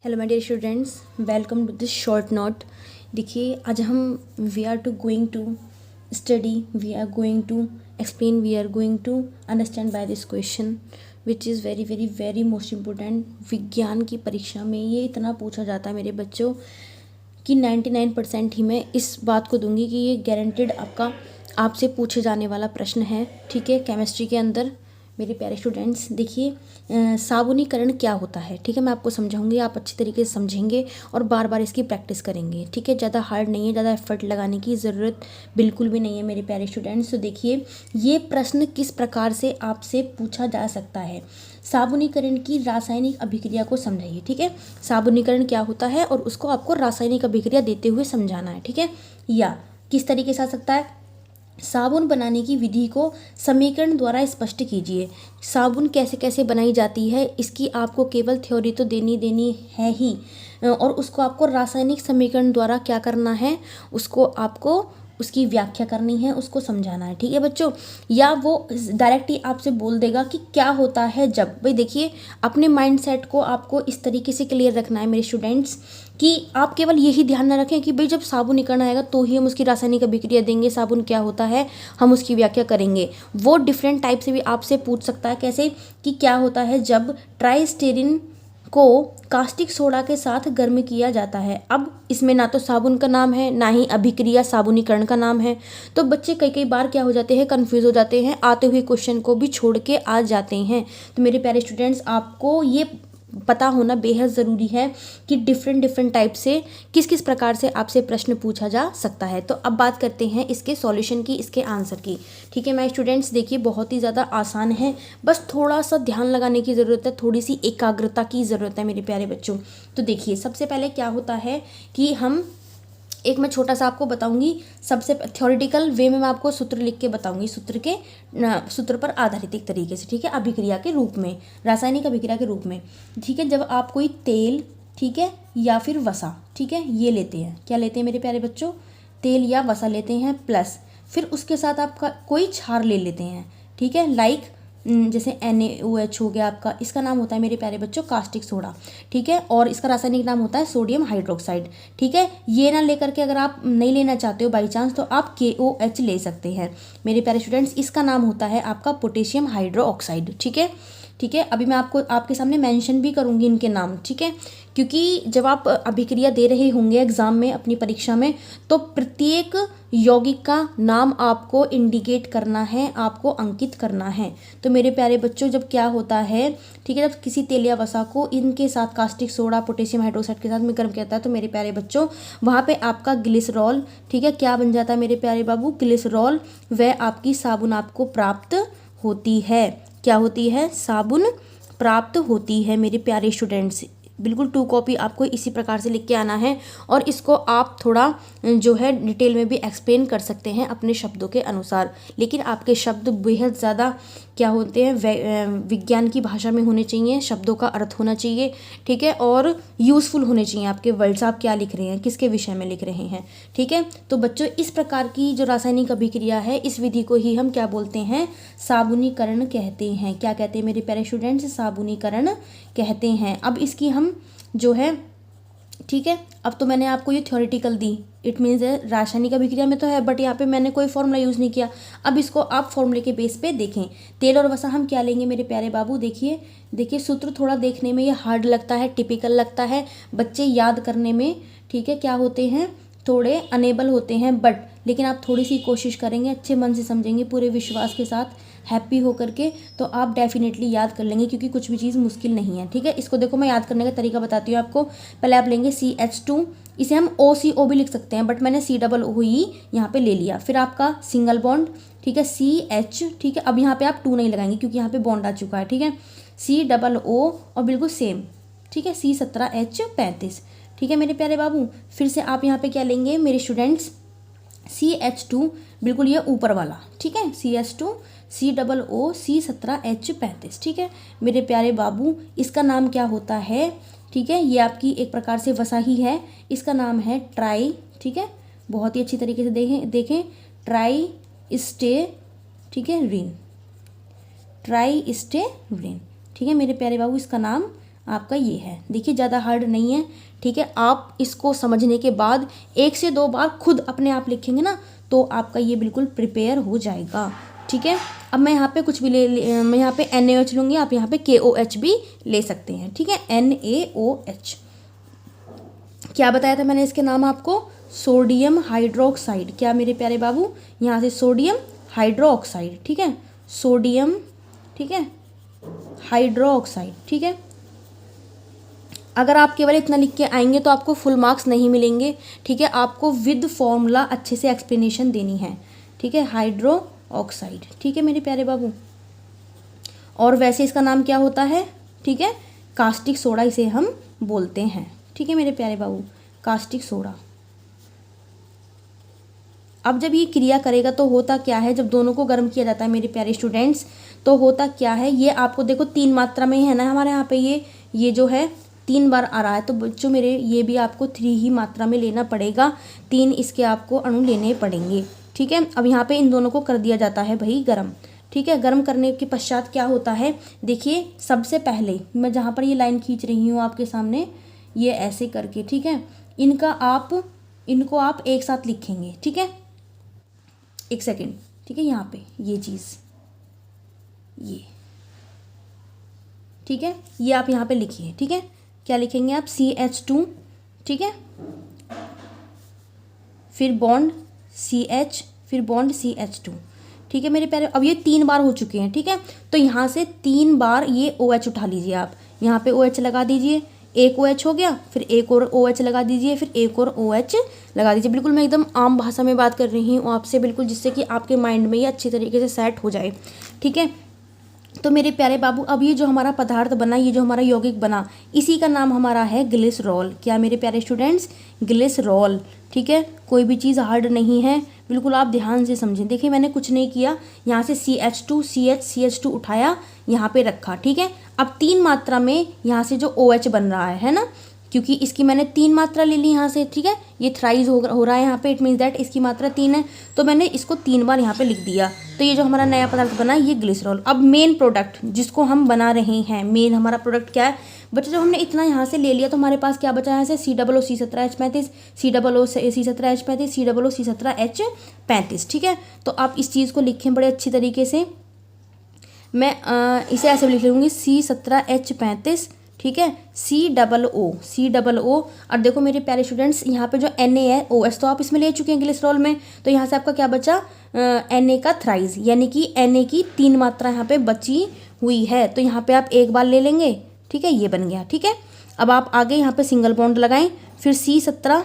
Hello my dear students, welcome to this short note. देखिए, आज हम we are going to study, we are going to explain, we are going to understand by this question which is very very very most important. विज्ञान की परीक्षा में ये इतना पूछा जाता है मेरे बच्चों कि 99% ही मैं इस बात को दूंगी कि ये गारंटेड आपसे पूछे जाने वाला प्रश्न है। ठीक है, केमिस्ट्री के अंदर मेरे प्यारे स्टूडेंट्स, देखिए साबुनीकरण क्या होता है। ठीक है, मैं आपको समझाऊंगी, आप अच्छी तरीके से समझेंगे और बार बार इसकी प्रैक्टिस करेंगे। ठीक है, ज़्यादा हार्ड नहीं है, ज़्यादा एफर्ट लगाने की ज़रूरत बिल्कुल भी नहीं है मेरे प्यारे स्टूडेंट्स। तो देखिए, ये प्रश्न किस प्रकार से आपसे पूछा जा सकता है। साबुनीकरण की रासायनिक अभिक्रिया को समझाइए। ठीक है, साबुनीकरण क्या होता है और उसको आपको रासायनिक अभिक्रिया देते हुए समझाना है। ठीक है, या किस तरीके से आ सकता है, साबुन बनाने की विधि को समीकरण द्वारा स्पष्ट कीजिए। साबुन कैसे कैसे बनाई जाती है, इसकी आपको केवल थ्योरी तो देनी है ही, और उसको आपको रासायनिक समीकरण द्वारा क्या करना है, उसको आपको उसकी व्याख्या करनी है, उसको समझाना है। ठीक है बच्चों, या वो डायरेक्ट ही आपसे बोल देगा कि क्या होता है जब। भाई देखिए, अपने माइंड सेट को आपको इस तरीके से क्लियर रखना है मेरे स्टूडेंट्स कि आप केवल यही ध्यान न रखें कि भाई जब साबुन निकलना आएगा तो ही हम उसकी रासायनिक अभिक्रिया देंगे, साबुन क्या होता है हम उसकी व्याख्या करेंगे। वो डिफरेंट टाइप से भी आपसे पूछ सकता है, कैसे कि क्या होता है जब ट्राइस्टेरिन को कास्टिक सोडा के साथ गर्म किया जाता है। अब इसमें ना तो साबुन का नाम है, ना ही अभिक्रिया साबुनीकरण का नाम है। तो बच्चे कई कई बार क्या हो जाते हैं, कंफ्यूज हो जाते हैं, आते हुए क्वेश्चन को भी छोड़ के आ जाते हैं। तो मेरे प्यारे स्टूडेंट्स, आपको ये पता होना बेहद ज़रूरी है कि डिफरेंट टाइप से किस किस प्रकार से आपसे प्रश्न पूछा जा सकता है। तो अब बात करते हैं इसके सॉल्यूशन की, इसके आंसर की। ठीक है माय स्टूडेंट्स, देखिए बहुत ही ज़्यादा आसान है, बस थोड़ा सा ध्यान लगाने की ज़रूरत है, थोड़ी सी एकाग्रता की ज़रूरत है मेरे प्यारे बच्चों। तो देखिए, सबसे पहले क्या होता है कि एक मैं छोटा सा आपको बताऊंगी, सबसे थ्योरेटिकल वे में मैं आपको सूत्र लिख के बताऊंगी, सूत्र पर आधारित एक तरीके से। ठीक है, अभिक्रिया के रूप में, रासायनिक अभिक्रिया के रूप में। ठीक है, जब आप कोई तेल, ठीक है, या फिर वसा, ठीक है, ये लेते हैं, क्या लेते हैं मेरे प्यारे बच्चों, तेल या वसा लेते हैं, प्लस फिर उसके साथ आपका कोई क्षार ले लेते हैं। ठीक है, लाइक जैसे NaOH हो गया आपका, इसका नाम होता है मेरे प्यारे बच्चों कास्टिक सोडा। ठीक है, और इसका रासायनिक नाम होता है सोडियम हाइड्रोक्साइड। ठीक है, ये ना लेकर के अगर आप नहीं लेना चाहते हो बाई चांस, तो आप KOH ले सकते हैं मेरे प्यारे स्टूडेंट्स, इसका नाम होता है आपका पोटेशियम हाइड्रोक्साइड। ठीक है, ठीक है, अभी मैं आपको आपके सामने मेंशन भी करूंगी इनके नाम। ठीक है, क्योंकि जब आप अभिक्रिया दे रहे होंगे एग्जाम में, अपनी परीक्षा में, तो प्रत्येक यौगिक का नाम आपको इंडिकेट करना है, आपको अंकित करना है। तो मेरे प्यारे बच्चों, जब क्या होता है, ठीक है, जब किसी तेल या वसा को इनके साथ कास्टिक सोडा पोटेशियम हाइड्रोक्साइड के साथ में गर्म किया जाता है, तो मेरे प्यारे बच्चों वहाँ पे आपका ग्लिसरॉल, ठीक है, क्या बन जाता है मेरे प्यारे बाबू, ग्लिसरॉल, वह आपकी साबुन आपको प्राप्त होती है। क्या होती है, साबुन प्राप्त होती है मेरे प्यारे स्टूडेंट्स। बिल्कुल 2 कॉपी आपको इसी प्रकार से लिख के आना है, और इसको आप थोड़ा जो है डिटेल में भी एक्सप्लेन कर सकते हैं अपने शब्दों के अनुसार, लेकिन आपके शब्द बेहद ज़्यादा क्या होते हैं, विज्ञान की भाषा में होने चाहिए, शब्दों का अर्थ होना चाहिए। ठीक है, और यूज़फुल होने चाहिए आपके वर्ड्स, आप क्या लिख रहे हैं, किसके विषय में लिख रहे हैं। ठीक है, तो बच्चों इस प्रकार की जो रासायनिक अभिक्रिया है, इस विधि को ही हम क्या बोलते हैं, साबुनीकरण कहते हैं। क्या कहते हैं मेरे प्यारे स्टूडेंट्स, साबुनीकरण कहते हैं। अब इसकी हम जो है, ठीक है, अब तो मैंने आपको ये थ्योरेटिकल दी, इट मीन्स रासायनिक अभिक्रिया में तो है, बट यहाँ पे मैंने कोई फॉर्मूला यूज़ नहीं किया। अब इसको आप फॉर्मूले के बेस पे देखें। तेल और वसा हम क्या लेंगे मेरे प्यारे बाबू, देखिए देखिए, सूत्र थोड़ा देखने में ये हार्ड लगता है, टिपिकल लगता है, बच्चे याद करने में, ठीक है, क्या होते हैं, थोड़े अनेबल होते हैं, बट लेकिन आप थोड़ी सी कोशिश करेंगे, अच्छे मन से समझेंगे, पूरे विश्वास के साथ, हैप्पी होकर के, तो आप डेफिनेटली याद कर लेंगे, क्योंकि कुछ भी चीज़ मुश्किल नहीं है। ठीक है, इसको देखो, मैं याद करने का तरीका बताती हूँ आपको। पहले आप लेंगे CH2, इसे हम OCO भी लिख सकते हैं, बट मैंने COO ही यहाँ पे ले लिया। फिर आपका सिंगल बॉन्ड, ठीक है, CH, ठीक है, अब यहाँ पे आप 2 नहीं लगाएंगे क्योंकि यहाँ पे बॉन्ड आ चुका है। ठीक है, COO और बिल्कुल सेम, ठीक है, C17H35। ठीक है मेरे प्यारे बाबू, फिर से आप यहाँ पे क्या लेंगे मेरे स्टूडेंट्स, CH2, बिल्कुल ये ऊपर वाला, ठीक है, CH2 COO C17H35। ठीक है मेरे प्यारे बाबू, इसका नाम क्या होता है, ठीक है, ये आपकी एक प्रकार से वसा ही है, इसका नाम है ट्राई, ठीक है, बहुत ही अच्छी तरीके से देखें ट्राई स्टे, ठीक है, रिन, ट्राई स्टे रिन। ठीक है मेरे प्यारे बाबू, इसका नाम आपका ये है। देखिए ज़्यादा हार्ड नहीं है, ठीक है। आप इसको समझने के बाद 1 से 2 बार खुद अपने आप लिखेंगे ना तो आपका ये बिल्कुल प्रिपेयर हो जाएगा, ठीक है। अब मैं यहाँ पे कुछ भी मैं यहाँ पे NaOH लूँगी, आप यहाँ पे KOH भी ले सकते हैं, ठीक है। NaOH क्या बताया था मैंने इसके नाम आपको, सोडियम हाइड्रोक्साइड। क्या मेरे प्यारे बाबू, यहाँ से सोडियम हाइड्रोक्साइड, ठीक है, सोडियम, ठीक है, हाइड्रोक्साइड, ठीक है। अगर आप केवल इतना लिख के आएंगे तो आपको फुल मार्क्स नहीं मिलेंगे, ठीक है। आपको विद फॉर्मूला अच्छे से एक्सप्लेनेशन देनी है, ठीक है, हाइड्रो ऑक्साइड, ठीक है मेरे प्यारे बाबू। और वैसे इसका नाम क्या होता है, ठीक है, कास्टिक सोडा इसे हम बोलते हैं, ठीक है मेरे प्यारे बाबू, कास्टिक सोडा। अब जब ये क्रिया करेगा तो होता क्या है, जब दोनों को गर्म किया जाता है मेरे प्यारे स्टूडेंट्स, तो होता क्या है, ये आपको देखो 3 मात्रा में है ना हमारे यहाँ पे, ये जो है 3 बार आ रहा है, तो बच्चों मेरे ये भी आपको 3 ही मात्रा में लेना पड़ेगा, 3 इसके आपको अणु लेने पड़ेंगे, ठीक है। अब यहाँ पे इन दोनों को कर दिया जाता है भाई गर्म, ठीक है। गर्म करने के पश्चात क्या होता है, देखिए सबसे पहले मैं जहाँ पर ये लाइन खींच रही हूँ आपके सामने, ये ऐसे करके, ठीक है, इनको आप एक साथ लिखेंगे, ठीक है। 1 सेकेंड, ठीक है, यहाँ पे ये चीज़, ये, ठीक है, ये आप यहाँ पे लिखिए, ठीक है। क्या लिखेंगे आप, CH2, ठीक है, फिर बॉन्ड CH, फिर बॉन्ड CH2, ठीक है मेरे प्यारे। अब ये 3 बार हो चुके हैं, ठीक है, तो यहाँ से 3 बार ये OH उठा लीजिए आप, यहाँ पे OH लगा दीजिए, एक OH हो गया, फिर एक और OH लगा दीजिए, फिर एक और OH लगा दीजिए। बिल्कुल मैं एकदम आम भाषा में बात कर रही हूँ आपसे, बिल्कुल जिससे कि आपके माइंड में ये अच्छी तरीके से सेट हो जाए, ठीक है। तो मेरे प्यारे बाबू, अब ये जो हमारा पदार्थ बना, ये जो हमारा यौगिक बना, इसी का नाम हमारा है ग्लिसरॉल। क्या मेरे प्यारे स्टूडेंट्स, ग्लिसरॉल, ठीक है। कोई भी चीज़ हार्ड नहीं है, बिल्कुल आप ध्यान से समझें। देखिए मैंने कुछ नहीं किया, यहाँ से CH2 उठाया, यहाँ पे रखा, ठीक है। अब 3 मात्रा में यहाँ से जो OH बन रहा है ना, क्योंकि इसकी मैंने 3 मात्रा ले ली यहाँ से, ठीक है, ये थ्राइज हो रहा है यहाँ पे, इट मीन्स दैट इसकी मात्रा 3 है, तो मैंने इसको 3 बार यहाँ पे लिख दिया। तो ये जो हमारा नया पदार्थ बना, ये ग्लिसरॉल। अब मेन प्रोडक्ट जिसको हम बना रहे हैं, मेन हमारा प्रोडक्ट क्या है बच्चों, जब हमने इतना यहाँ से ले लिया तो हमारे पास क्या बचा है, ऐसे COOC17H35, COOC17H35, COOC17H35, ठीक है। तो आप इस चीज़ को लिखें बड़े अच्छी तरीके से। मैं इसे ऐसे लिख लूँगी C17H35, ठीक है, COO। और देखो मेरे प्यारे स्टूडेंट्स, यहाँ पे जो Na है, OH तो आप इसमें ले चुके हैं ग्लिसरॉल में, तो यहाँ से आपका क्या बचा, Na का थ्राइज, यानी कि Na की 3 मात्रा यहाँ पे बची हुई है, तो यहाँ पे आप एक बार ले लेंगे, ठीक है, ये बन गया, ठीक है। अब आप आगे यहाँ पे सिंगल बॉन्ड लगाएं, फिर C17,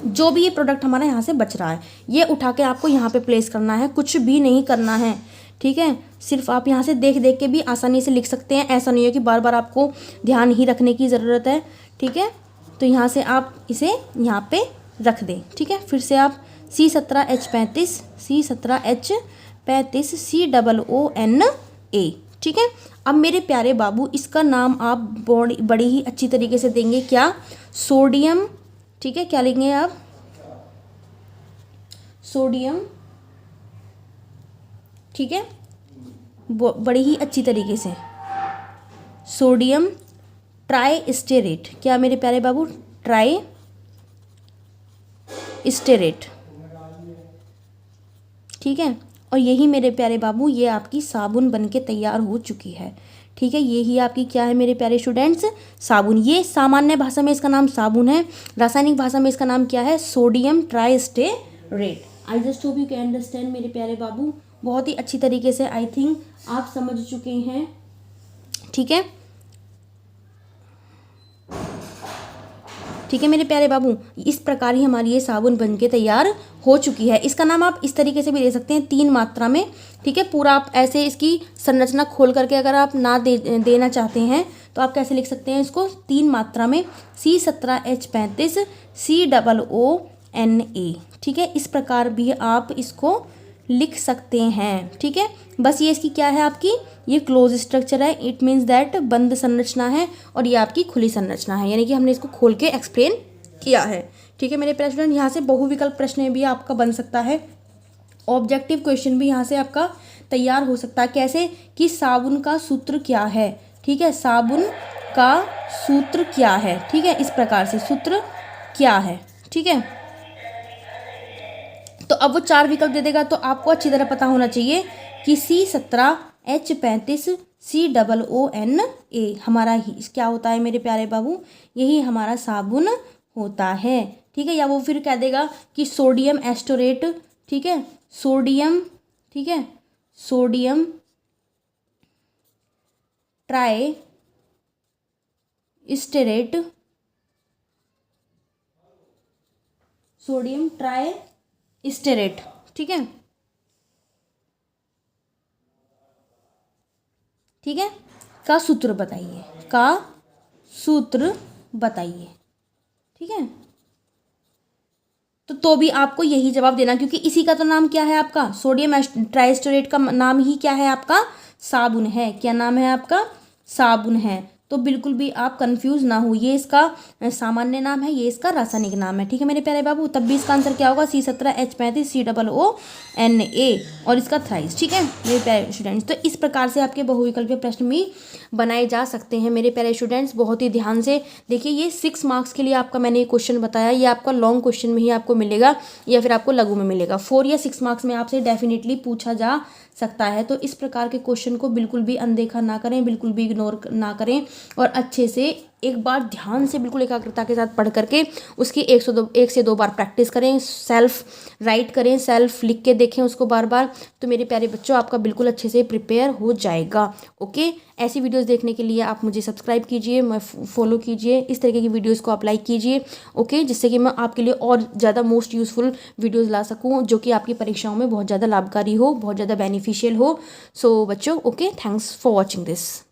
जो भी ये प्रोडक्ट हमारा यहाँ से बच रहा है, ये उठा के आपको यहाँ पे प्लेस करना है, कुछ भी नहीं करना है, ठीक है। सिर्फ आप यहाँ से देख देख के भी आसानी से लिख सकते हैं, ऐसा नहीं है कि बार बार आपको ध्यान ही रखने की ज़रूरत है, ठीक है। तो यहाँ से आप इसे यहाँ पे रख दें, ठीक है। फिर से आप C17H35, COONA, ठीक है। अब मेरे प्यारे बाबू, इसका नाम आप बड़ी ही अच्छी तरीके से देंगे, क्या, सोडियम, ठीक है। क्या लेंगे आप, सोडियम, ठीक है, बड़ी ही अच्छी तरीके से, सोडियम ट्राइस्टेरेट। क्या मेरे प्यारे बाबू, ट्राइस्टेरेट, ठीक है। और यही मेरे प्यारे बाबू, ये आपकी साबुन बनके तैयार हो चुकी है, ठीक है। यही आपकी क्या है मेरे प्यारे स्टूडेंट्स, साबुन। ये सामान्य भाषा में इसका नाम साबुन है, रासायनिक भाषा में इसका नाम क्या है, sodium tristearate. I just hope you can understand मेरे प्यारे बाबू, बहुत ही अच्छी तरीके से आई थिंक आप समझ चुके हैं, ठीक है, ठीक है मेरे प्यारे बाबू। इस प्रकार ही हमारी ये साबुन बनके तैयार हो चुकी है। इसका नाम आप इस तरीके से भी दे सकते हैं, 3 मात्रा में, ठीक है। पूरा आप ऐसे इसकी संरचना खोल करके अगर आप ना देना चाहते हैं तो आप कैसे लिख सकते हैं इसको, 3 मात्रा में, C17H35, COONA, ठीक है। इस प्रकार भी आप इसको लिख सकते हैं, ठीक है। बस ये इसकी क्या है आपकी, ये क्लोज स्ट्रक्चर है, इट मीन्स दैट बंद संरचना है, और ये आपकी खुली संरचना है, यानी कि हमने इसको खोल के एक्सप्लेन किया है, ठीक है मेरे प्यारे स्टूडेंट। यहाँ से बहुविकल्प प्रश्न भी आपका बन सकता है, ऑब्जेक्टिव क्वेश्चन भी यहाँ से आपका तैयार हो सकता है। कैसे कि साबुन का सूत्र क्या है, ठीक है, साबुन का सूत्र क्या है। ठीक है, इस प्रकार से सूत्र क्या है। ठीक है, तो अब वो 4 विकल्प दे देगा, तो आपको अच्छी तरह पता होना चाहिए कि C17H35 COONA हमारा ही क्या होता है मेरे प्यारे बाबू, यही हमारा साबुन होता है। ठीक है, या वो फिर कह देगा कि सोडियम एस्टोरेट, ठीक है, सोडियम, ठीक है, sodium try stearate, sodium try stearate. ठीक है, ठीक है, का सूत्र बताइए, का सूत्र बताइए। ठीक है, तो भी आपको यही जवाब देना, क्योंकि इसी का तो नाम क्या है आपका, सोडियम ट्राइस्टोरेट का नाम ही क्या है आपका, साबुन है। क्या नाम है आपका, साबुन है। तो बिल्कुल भी आप कंफ्यूज ना हो, ये इसका सामान्य नाम है, ये इसका रासायनिक नाम है। ठीक है मेरे प्यारे बाबू, तब भी इसका आंसर क्या होगा, C17H35 COONA और इसका थ्राइस। ठीक है मेरे प्यारे स्टूडेंट्स, तो इस प्रकार से आपके बहुविकल्पीय प्रश्न भी बनाए जा सकते हैं मेरे प्यारे स्टूडेंट्स। बहुत ही ध्यान से देखिए, ये 6 मार्क्स के लिए आपका मैंने ये क्वेश्चन बताया, ये आपका लॉन्ग क्वेश्चन में ही आपको मिलेगा या फिर आपको लघु में मिलेगा। 4 या 6 मार्क्स में आपसे डेफिनेटली पूछा जा सकता है। तो इस प्रकार के क्वेश्चन को बिल्कुल भी अनदेखा ना करें, बिल्कुल भी इग्नोर ना करें, और अच्छे से एक बार ध्यान से बिल्कुल एकाग्रता के साथ पढ़ करके उसकी 1 से 2 बार प्रैक्टिस करें, सेल्फ राइट करें, सेल्फ लिख के देखें उसको बार बार। तो मेरे प्यारे बच्चों, आपका बिल्कुल अच्छे से प्रिपेयर हो जाएगा। ओके, ऐसी वीडियोस देखने के लिए आप मुझे सब्सक्राइब कीजिए, मैं फॉलो कीजिए, इस तरीके की वीडियोस को आप लाइक कीजिए। ओके, जिससे कि मैं आपके लिए और ज़्यादा मोस्ट यूज़फुल वीडियोस ला सकूं, जो कि आपकी परीक्षाओं में बहुत ज़्यादा लाभकारी हो, बहुत ज़्यादा बेनिफिशियल हो। सो बच्चों, okay, thanks for watching this.